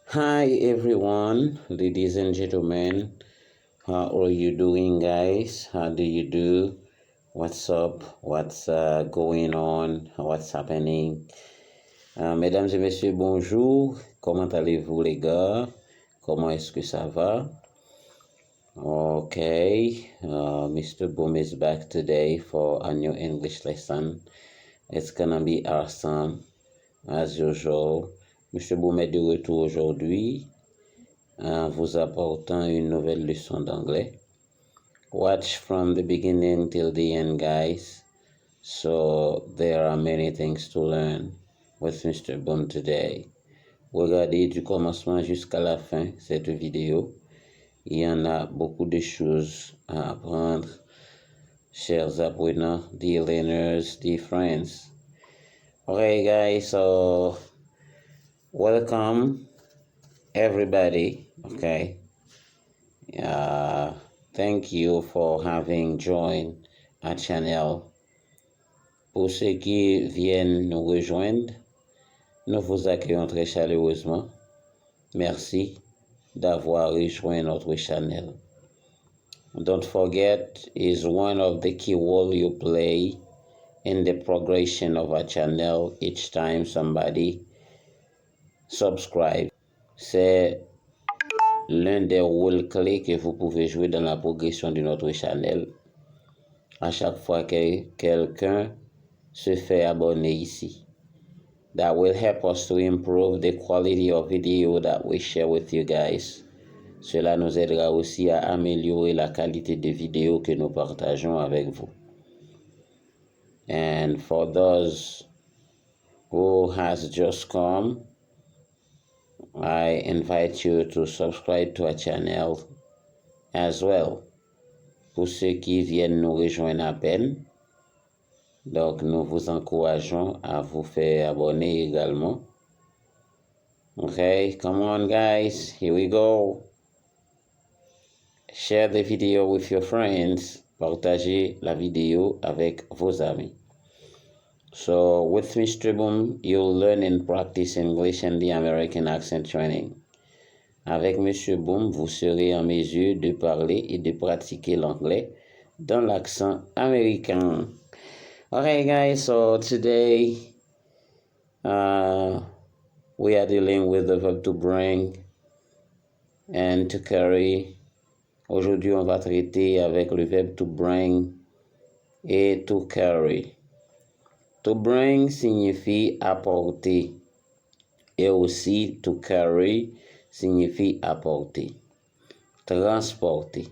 Hi everyone, ladies and gentlemen. How are you doing, guys? How do you do? What's up? What's going on? What's happening? Mesdames et messieurs, bonjour. Comment allez-vous, les gars? Comment est-ce que ça va? Okay, Mr. Boom is back today for a new English lesson. It's gonna be awesome, as usual. Mr. Boom est de retour aujourd'hui, vous apportant une nouvelle leçon d'anglais. Watch from the beginning till the end, guys. So there are many things to learn with Mr. Boom today. Regardez du commencement jusqu'à la fin cette vidéo. Il y en a beaucoup de choses à apprendre, chers apprenants, dear learners, dear friends. Okay, guys, so welcome everybody. Okay. Thank you for having joined our channel. Pour ceux qui viennent nous rejoindre, nous vous accueillons très chaleureusement. Merci d'avoir rejoint notre channel. Don't forget, is one of the key roles you play in the progression of our channel each time somebody subscribe. C'est l'un des rôles clés que vous pouvez jouer dans la progression de notre channel. À chaque fois que quelqu'un se fait abonner ici. That will help us to improve the quality of video that we share with you guys. Cela nous aidera aussi à améliorer la qualité de vidéos que nous partageons avec vous. And for those who has just come, I invite you to subscribe to our channel as well. Pour ceux qui viennent nous rejoindre à peine, donc nous vous encourageons à vous faire abonner également. Okay, come on guys, here we go. Share the video with your friends. Partagez la vidéo avec vos amis. So with Mr. Boom, you'll learn and practice English and the American accent training. Avec Monsieur Boom, vous serez en mesure de parler et de pratiquer l'anglais dans l'accent américain. Okay guys, so today we are dealing with the verb to bring and to carry. Aujourd'hui, on va traiter avec le verbe to bring et to carry. To bring signifie apporter et aussi to carry signifie apporter, transporter.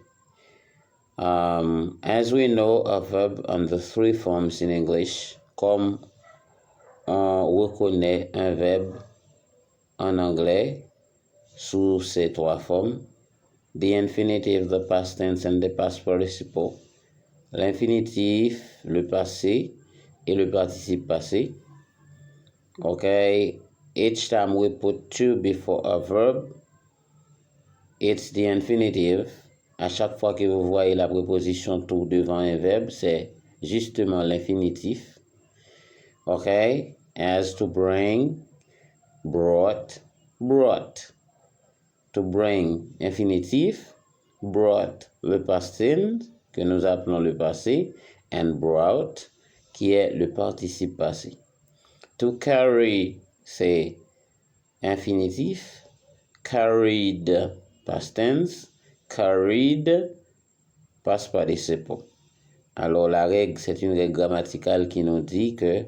As we know, a verb on the three forms in English, comme on reconnaît un verbe en anglais sous ces trois formes, the infinitive, the past tense, and the past participle. L'infinitif, le passé, et le participe passé. Okay, each time we put to before a verb, it's the infinitive. À chaque fois que vous voyez la préposition to devant un verbe, c'est justement l'infinitif. Okay, as to bring, brought, brought. To bring, infinitif, brought, le past tense, que nous appelons le passé, and brought, qui est le participe passé. To carry, c'est infinitif, carried, past tense, carried, past participle. Alors la règle, c'est une règle grammaticale qui nous dit que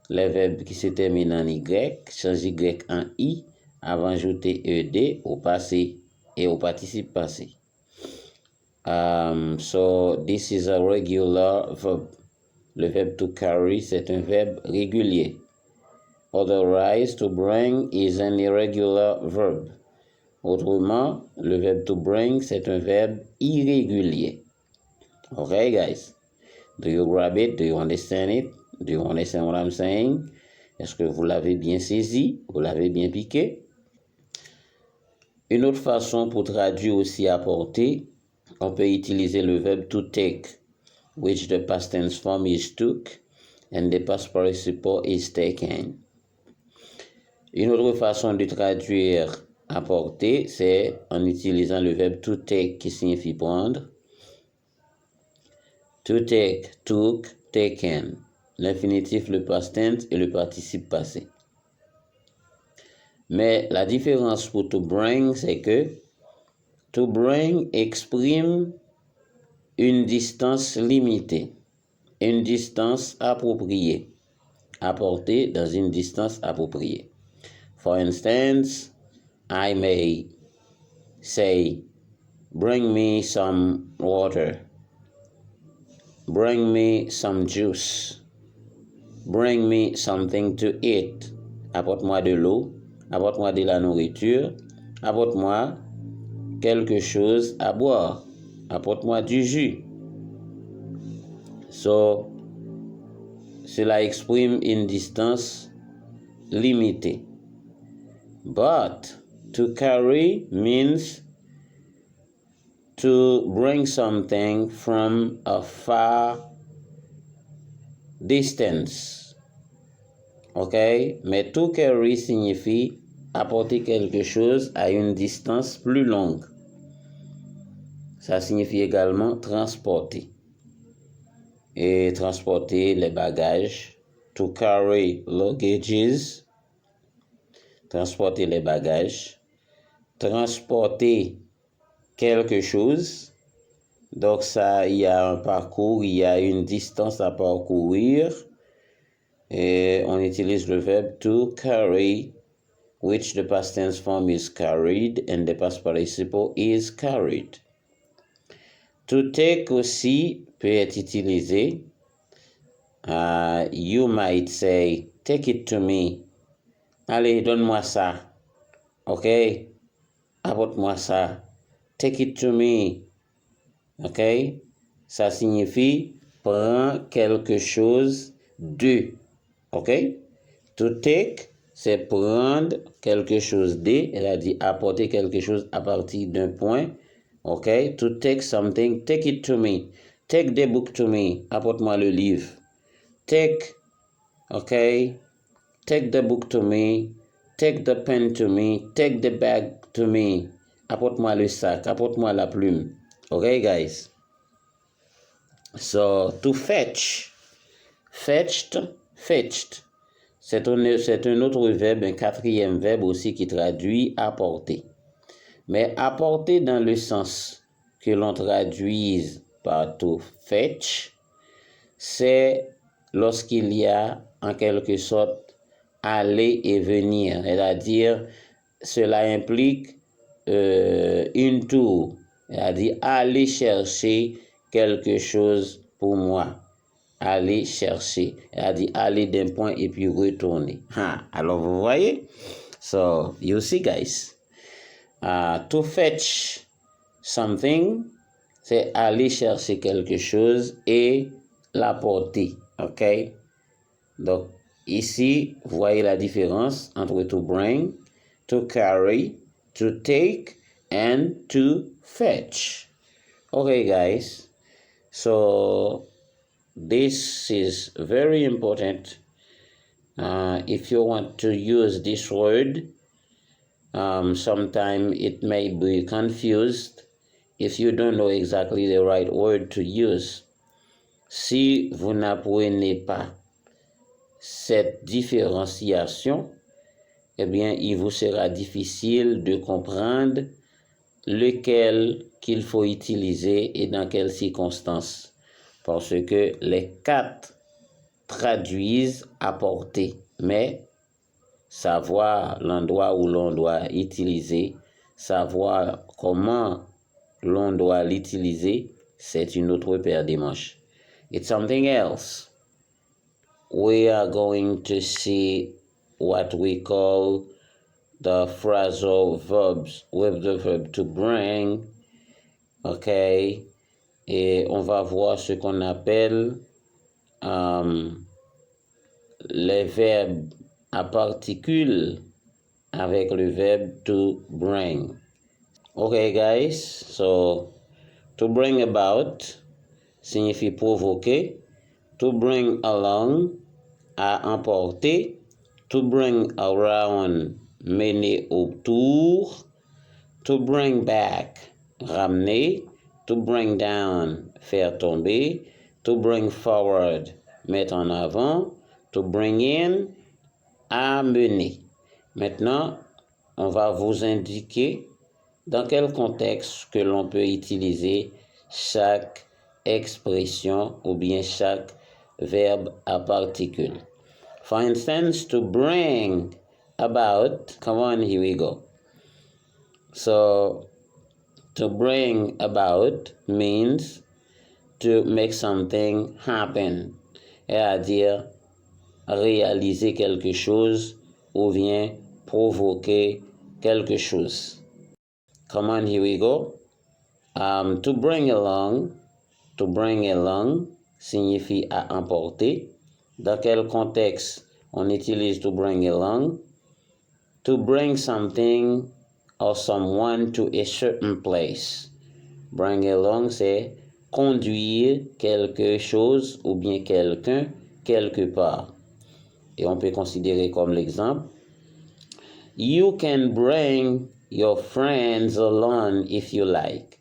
les verbes qui se terminent en Y, changent Y en I, avant ajouter ED au passé et au participe passé. So this is a regular verb. Le verbe to carry, c'est un verbe régulier. Otherwise, to bring is an irregular verb. Autrement, le verbe to bring, c'est un verbe irrégulier. Okay, guys? Do you grab it? Do you understand it? Do you understand what I'm saying? Est-ce que vous l'avez bien saisi? Vous l'avez bien piqué? Une autre façon pour traduire aussi apporter, on peut utiliser le verbe to take, which the past tense form is took, and the past participle is taken. Une autre façon de traduire Apporter, c'est en utilisant le verbe to take qui signifie prendre. To take, took, taken. L'infinitif, le past tense et le participe passé. Mais la différence pour to bring, c'est que to bring exprime une distance limitée, une distance appropriée, apporter dans une distance appropriée. For instance, I may say, bring me some water, bring me some juice, bring me something to eat. Apporte-moi de l'eau, apporte-moi de la nourriture, apporte-moi quelque chose à boire, apporte-moi du jus. So, cela exprime une distance limitée. But to carry means to bring something from a far distance. OK? Mais to carry signifie apporter quelque chose à une distance plus longue. Ça signifie également transporter. Et transporter les bagages. To carry luggages. Transporter les bagages. Transporter quelque chose. Donc ça, il y a un parcours, il y a une distance à parcourir. Et on utilise le verbe to carry, which the past tense form is carried and the past participle is carried. To take aussi peut être utilisé. You might say, take it to me. Allez, donne-moi ça. OK? Apporte-moi ça. Take it to me. OK? Ça signifie prends quelque chose de. OK? To take, c'est prendre quelque chose de. Elle a dit apporter quelque chose à partir d'un point. OK? To take something, take it to me. Take the book to me. Apporte-moi le livre. Take, OK? Take the book to me. Take the pen to me. Take the bag to me. Apporte-moi le sac. Apporte-moi la plume. OK, guys? So, to fetch. Fetched, fetched. C'est un autre verbe, un quatrième verbe aussi qui traduit apporter. Mais apporter dans le sens que l'on traduise par to fetch, c'est lorsqu'il y a en quelque sorte aller et venir. C'est-à-dire, cela implique une tour. C'est-à-dire aller chercher quelque chose pour moi. Aller chercher, c'est-à-dire aller d'un point et puis retourner. Alors vous voyez? So, you see guys, to fetch something, c'est aller chercher quelque chose et l'apporter. OK? Donc, ici, vous voyez la différence entre to bring, to carry, to take, and to fetch. Okay, guys. So, this is very important. If you want to use this word, sometimes it may be confused if you don't know exactly the right word to use. Si vous n'apprenez pas cette différenciation, eh bien, il vous sera difficile de comprendre lequel qu'il faut utiliser et dans quelles circonstances. Parce que les quatre traduisent apporter, mais savoir l'endroit où l'on doit utiliser, savoir comment l'on doit l'utiliser, c'est une autre paire de manches. It's something else. We are going to see what we call the phrasal verbs with the verb to bring. OK? Et on va voir ce qu'on appelle les verbes à particules avec le verbe to bring. Okay, guys, so to bring about signifie provoquer, to bring along à emporter, to bring around mener autour. To bring back, ramener. To bring down, faire tomber. To bring forward, mettre en avant. To bring in, amener. Maintenant, on va vous indiquer dans quel contexte que l'on peut utiliser chaque expression ou bien chaque verbe à particule. For instance, to bring about, come on, here we go. So, to bring about means to make something happen, c'est-à-dire réaliser quelque chose ou bien provoquer quelque chose. Come on, here we go. To bring along signifie à emporter. Dans quel contexte on utilise to bring along? To bring something or someone to a certain place. Bring along, c'est conduire quelque chose ou bien quelqu'un quelque part. Et on peut considérer comme l'exemple. You can bring your friends along if you like.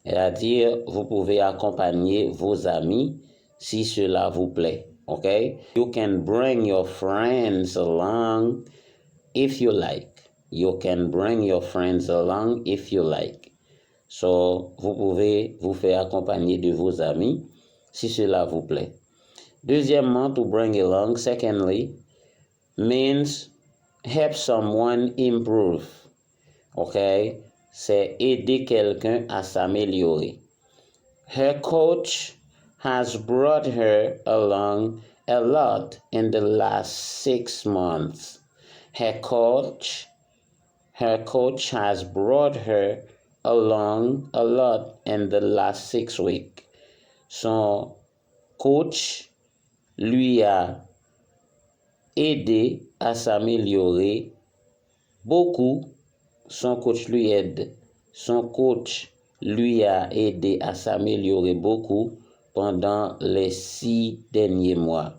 C'est-à-dire, vous pouvez accompagner vos amis si cela vous plaît. Okay? You can bring your friends along if you like. You can bring your friends along if you like. So, vous pouvez vous faire accompagner de vos amis si cela vous plaît. Deuxièmement, to bring along, secondly, means help someone improve. Okay? C'est aider quelqu'un à s'améliorer. Her coach has brought her along a lot in the last 6 months. Her coach has brought her along a lot in the last 6 weeks. Son coach lui a aidé à s'améliorer beaucoup. Son coach lui aide. Son coach lui a aidé à s'améliorer beaucoup pendant les 6 derniers mois.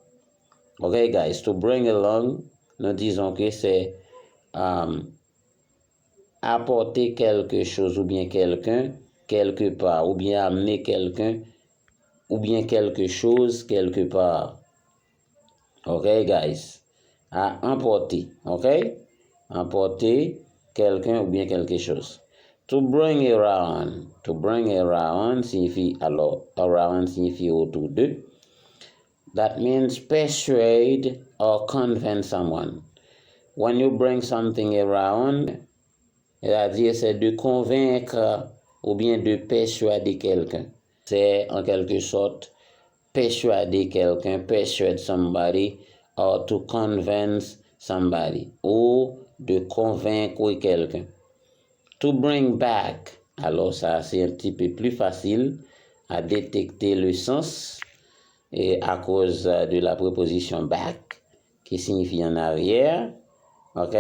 Okay, guys, to bring along, nous disons que c'est apporter quelque chose ou bien quelqu'un quelque part, ou bien amener quelqu'un ou bien quelque chose quelque part. Okay, guys, à emporter, okay? Emporter quelqu'un ou bien quelque chose. To bring around signifie, alors, around signifie autour de. That means persuade or convince someone. When you bring something around, c'est-à-dire c'est de convaincre ou bien de persuader quelqu'un. C'est en quelque sorte persuader quelqu'un, persuade somebody, or to convince somebody, ou de convaincre quelqu'un. To bring back, alors ça c'est un petit peu plus facile à détecter le sens et à cause de la préposition back qui signifie en arrière. Ok?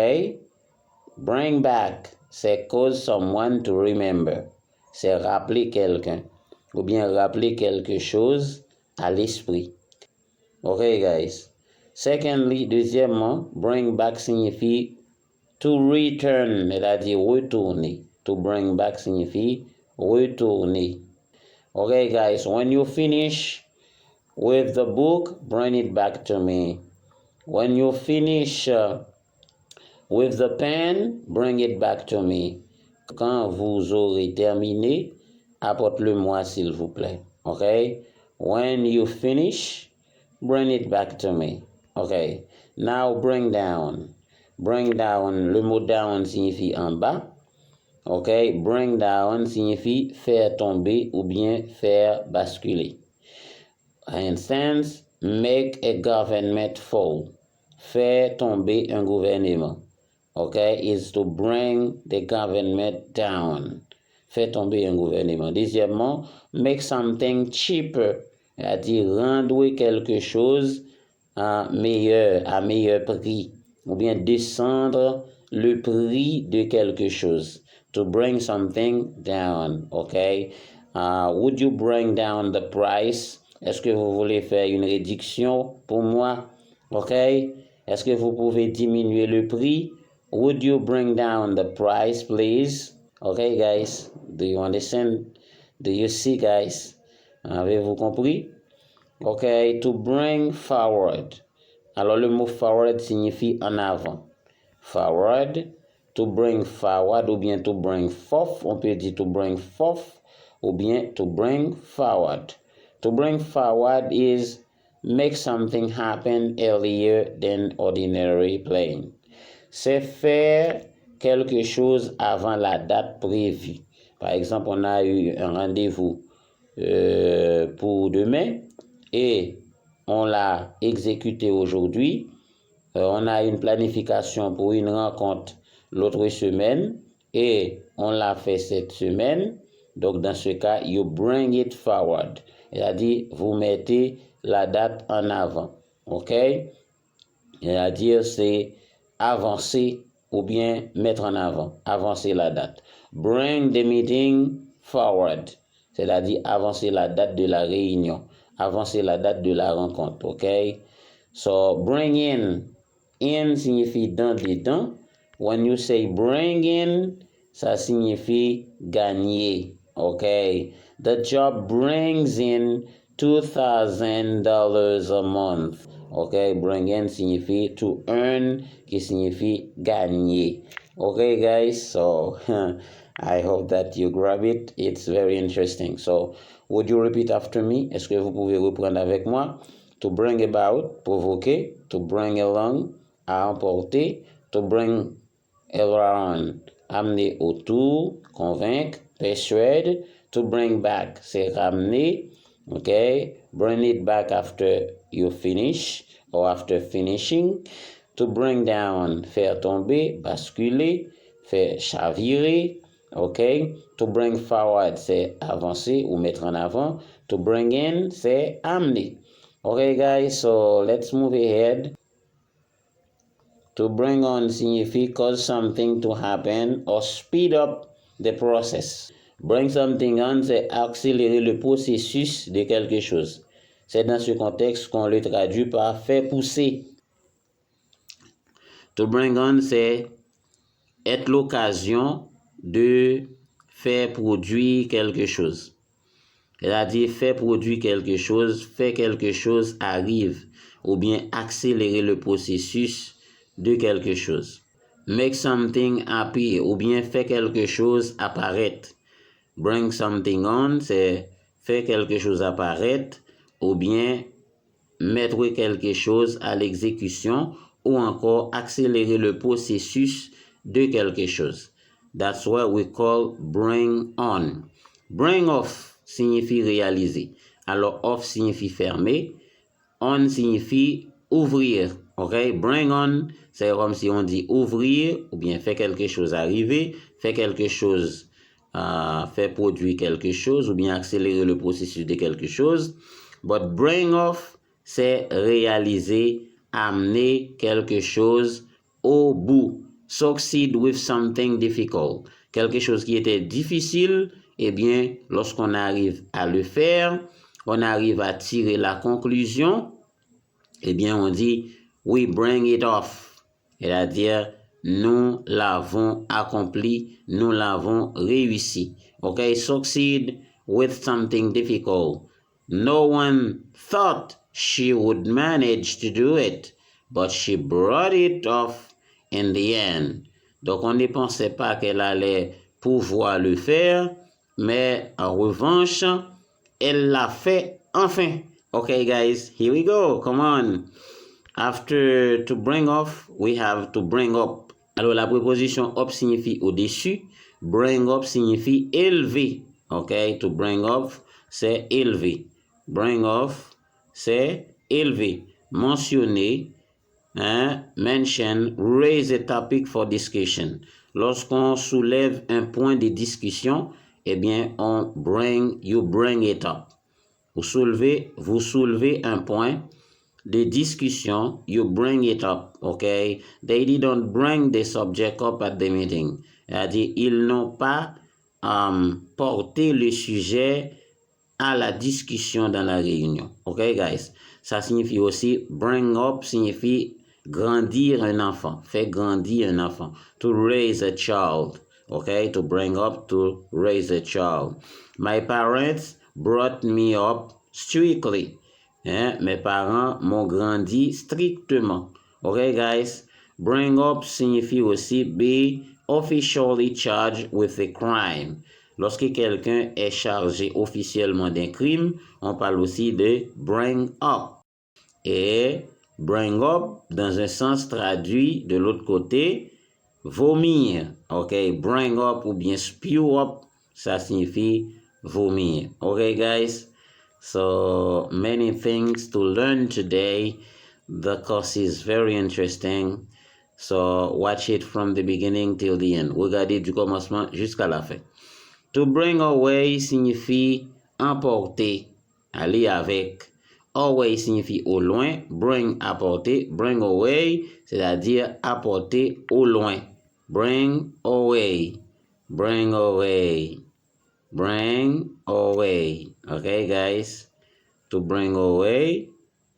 Bring back, c'est cause someone to remember. C'est rappeler quelqu'un ou bien rappeler quelque chose à l'esprit. Ok, guys. Secondly, deuxièmement, bring back signifie to return, c'est-à-dire retourner. To bring back signifie retourner. Okay, guys, when you finish with the book, bring it back to me. When you finish with the pen, bring it back to me. Quand vous aurez terminé, apporte-le-moi s'il vous plaît. Okay? When you finish, bring it back to me. Okay? Now bring down. Bring down, le mot down signifie en bas. Ok, bring down signifie faire tomber ou bien faire basculer. For instance, make a government fall. Faire tomber un gouvernement. Ok, is to bring the government down. Faire tomber un gouvernement. Deuxièmement, make something cheaper. C'est-à-dire rendre quelque chose à meilleur prix. Ou bien descendre le prix de quelque chose. To bring something down, okay? Would you bring down the price? Est-ce que vous voulez faire une réduction pour moi? Okay? Est-ce que vous pouvez diminuer le prix would you bring down the price, please? Okay, guys, do you understand? Do you see, guys? Avez-vous compris? Okay, to bring forward. Alors, le mot forward signifie en avant. Forward, to bring forward, ou bien to bring forth. On peut dire to bring forth, ou bien to bring forward. To bring forward is make something happen earlier than ordinary playing. C'est faire quelque chose avant la date prévue. Par exemple, on a eu un rendez-vous pour demain et on l'a exécuté aujourd'hui. On a une planification pour une rencontre l'autre semaine et on l'a fait cette semaine. Donc, dans ce cas, you bring it forward. C'est-à-dire, vous mettez la date en avant. OK? C'est-à-dire, c'est avancer ou bien mettre en avant, avancer la date. Bring the meeting forward. C'est-à-dire, avancer la date de la réunion, avancer la date de la rencontre. OK? So, bring in. In signifie dans, dedans. When you say bring in, ça signifie gagner. Okay. The job brings in $2,000 a month. Okay. Bring in signifie to earn, qui signifie gagner. Okay, guys. So, I hope that you grab it. It's very interesting. So, would you repeat after me? Est-ce que vous pouvez reprendre avec moi? To bring about, provoquer. To bring along, à emporter. To bring around, amener autour, convaincre, persuade. To bring back, c'est ramener. Okay, bring it back after you finish or after finishing. To bring down, faire tomber, basculer, faire chavirer. Okay, to bring forward, c'est avancer ou mettre en avant. To bring in, c'est amener. Okay, guys, so let's move ahead. To bring on signifie cause something to happen or speed up the process. Bring something on, c'est accélérer le processus de quelque chose. C'est dans ce contexte qu'on le traduit par faire pousser. To bring on, c'est être l'occasion de faire produire quelque chose. C'est-à-dire faire produire quelque chose arrive, ou bien accélérer le processus de quelque chose. Make something appear, ou bien faire quelque chose apparaître. Bring something on, c'est faire quelque chose apparaître, ou bien mettre quelque chose à l'exécution, ou encore accélérer le processus de quelque chose. That's what we call bring on. Bring off signifie réaliser. Alors off signifie fermer. On signifie ouvrir. OK? Bring on, c'est comme si on dit ouvrir ou bien faire quelque chose arriver, faire quelque chose, faire produire quelque chose ou bien accélérer le processus de quelque chose. But bring off, c'est réaliser, amener quelque chose au bout. Succeed with something difficult. Quelque chose qui était difficile, eh bien, lorsqu'on arrive à le faire, on arrive à tirer la conclusion, eh bien, on dit, we bring it off. C'est-à-dire, nous l'avons accompli, nous l'avons réussi. Okay, succeed with something difficult. No one thought she would manage to do it, but she brought it off in the end. Donc, on ne pensait pas qu'elle allait pouvoir le faire, mais en revanche, elle l'a fait enfin. Okay, guys, here we go. Come on. After to bring off, we have to bring up. Alors, la préposition up signifie au-dessus. Bring up signifie élever. Okay, to bring off, c'est élever. Bring off, c'est élever. Mentionner, mention, raise a topic for discussion. Lorsqu'on soulève un point de discussion, eh bien, you bring it up. Vous soulevez un point de discussion, you bring it up, okay? They didn't bring the subject up at the meeting. C'est-à-dire, ils n'ont pas porté le sujet à la discussion dans la réunion. Okay, guys? Ça signifie aussi, bring up signifie grandir un enfant, faire grandir un enfant, to raise a child, okay, to bring up, to raise a child. My parents brought me up strictly. Mes parents m'ont grandi strictement. Okay, guys, bring up signifie aussi be officially charged with a crime. Lorsque quelqu'un est chargé officiellement d'un crime, on parle aussi de bring up. Et bring up, dans un sens traduit de l'autre côté, vomir. Ok, bring up ou bien spew up, ça signifie vomir. Ok, guys? So many things to learn today. The course is very interesting. So watch it from the beginning till the end. Regardez du commencement jusqu'à la fin. To bring away signifie emporter, aller avec. Away signifie au loin, bring apporter, bring away, c'est-à-dire apporter au loin. Bring away, bring away, bring away. Okay, guys? To bring away,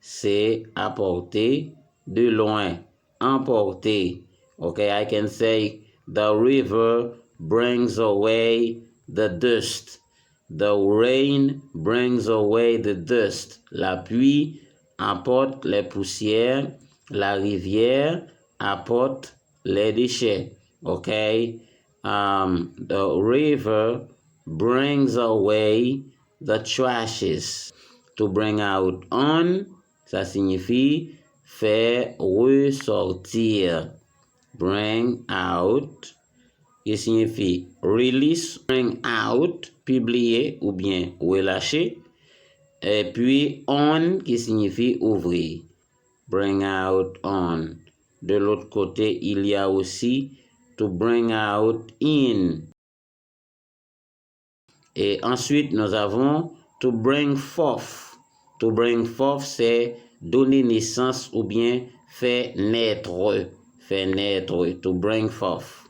c'est apporter de loin, emporter. Okay, I can say the river brings away the dust. The rain brings away the dust. La pluie apporte les poussières. La rivière apporte les déchets. Okay? The river brings away the trashes. To bring out on, ça signifie faire ressortir. Bring out, qui signifie release, bring out, publier ou bien relâcher. Et puis on, qui signifie ouvrir. Bring out on. De l'autre côté, il y a aussi to bring out in. Et ensuite, nous avons to bring forth. To bring forth, c'est donner naissance ou bien faire naître. Faire naître, to bring forth.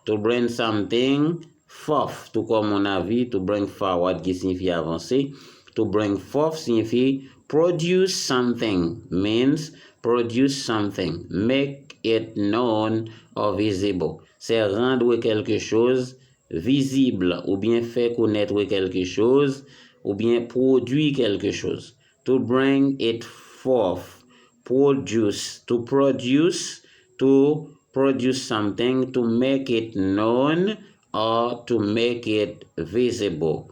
To bring something forth, tout comme on a vu, to bring forward qui signifie avancer. To bring forth signifie produce something, means produce something, make it known or visible. C'est rendre quelque chose visible, ou bien faire connaître quelque chose, ou bien produire quelque chose. To bring it forth, produce, to produce something, to make it known, or to make it visible.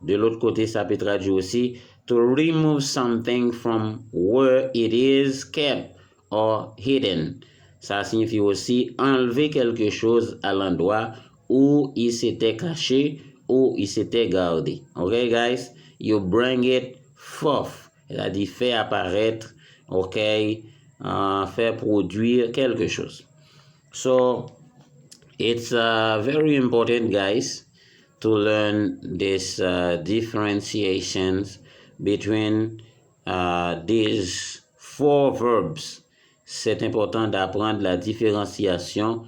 De l'autre côté, ça peut traduire aussi to remove something from where it is kept or hidden. Ça signifie aussi enlever quelque chose à l'endroit où il s'était caché, où il s'était gardé. Ok, guys? You bring it forth. C'est-à-dire faire apparaître, ok, faire produire quelque chose. So, it's very important, guys, to learn these differentiations between these four verbs. C'est important d'apprendre la différenciation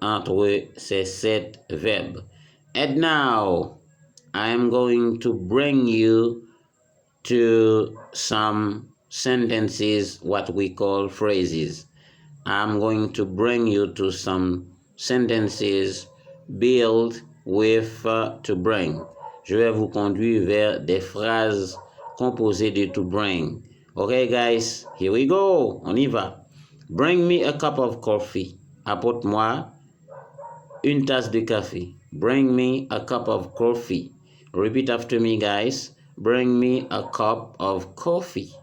entre ces 7 verbes. And now, I am going to bring you to some sentences, what we call phrases. I'm going to bring you to some sentences built with to bring. Je vais vous conduire vers des phrases composées de to bring. Okay, guys, here we go. On y va. Bring me a cup of coffee. Apporte-moi une tasse de café. Bring me a cup of coffee. Repeat after me, guys. Bring me a cup of coffee.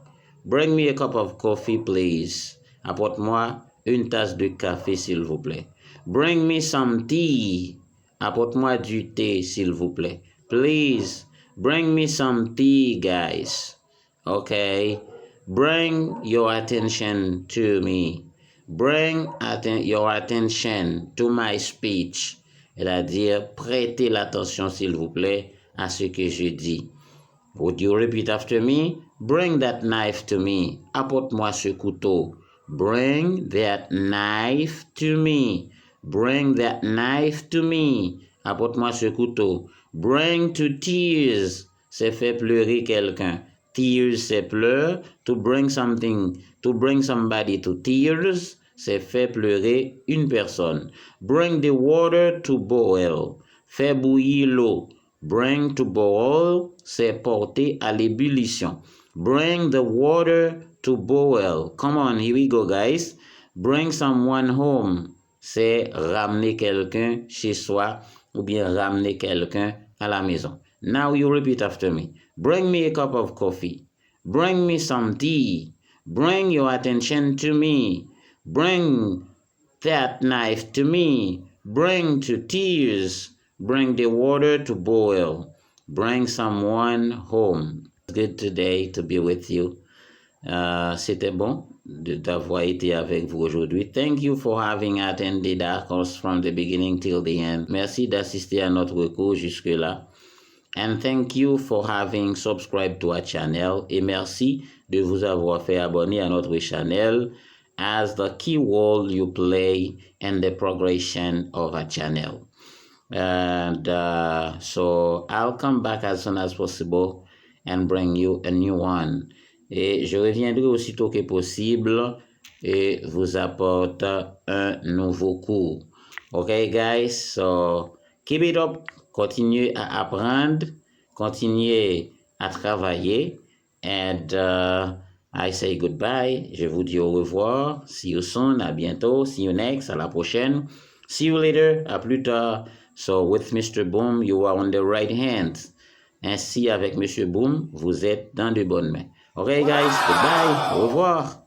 Bring me a cup of coffee, please. Apporte-moi une tasse de café, s'il vous plaît. Bring me some tea. Apporte-moi du thé, s'il vous plaît. Please, bring me some tea, guys. Okay. Bring your attention to me. Bring your attention to my speech. C'est-à-dire, prêtez l'attention, s'il vous plaît, à ce que je dis. Would you repeat after me? Bring that knife to me. Apporte-moi ce couteau. Bring that knife to me. Bring that knife to me. Apporte-moi ce couteau. Bring to tears. C'est faire pleurer quelqu'un. Tears, c'est pleurs. To bring something, to bring somebody to tears, c'est faire pleurer une personne. Bring the water to boil. Faire bouillir l'eau. Bring to boil, c'est porter à l'ébullition. Bring the water to boil. Come on, here we go, guys. Bring someone home, c'est ramener quelqu'un chez soi ou bien ramener quelqu'un à la maison. Now you repeat after me. Bring me a cup of coffee. Bring me some tea. Bring your attention to me. Bring that knife to me. Bring to tears. Bring the water to boil. Bring someone home. It's good today to be with you. C'était bon d'avoir été avec vous aujourd'hui. Thank you for having attended our course from the beginning till the end. Merci d'assister à notre cours jusque-là. And thank you for having subscribed to our channel. Et merci de vous avoir fait abonner à notre channel as the key role you play in the progression of our channel. And so I'll come back as soon as possible and bring you a new one. Et je reviendrai aussitôt que possible et vous apporte un nouveau cours. Okay, guys? So keep it up. Continuez à apprendre, continuez à travailler. And I say goodbye. Je vous dis au revoir. See you soon. À bientôt. See you next. À la prochaine. See you later. À plus tard. So with Mr. Boom, you are on the right hand. Ainsi, avec Monsieur Boom, vous êtes dans de bonnes mains. Okay, guys. Goodbye. Au revoir.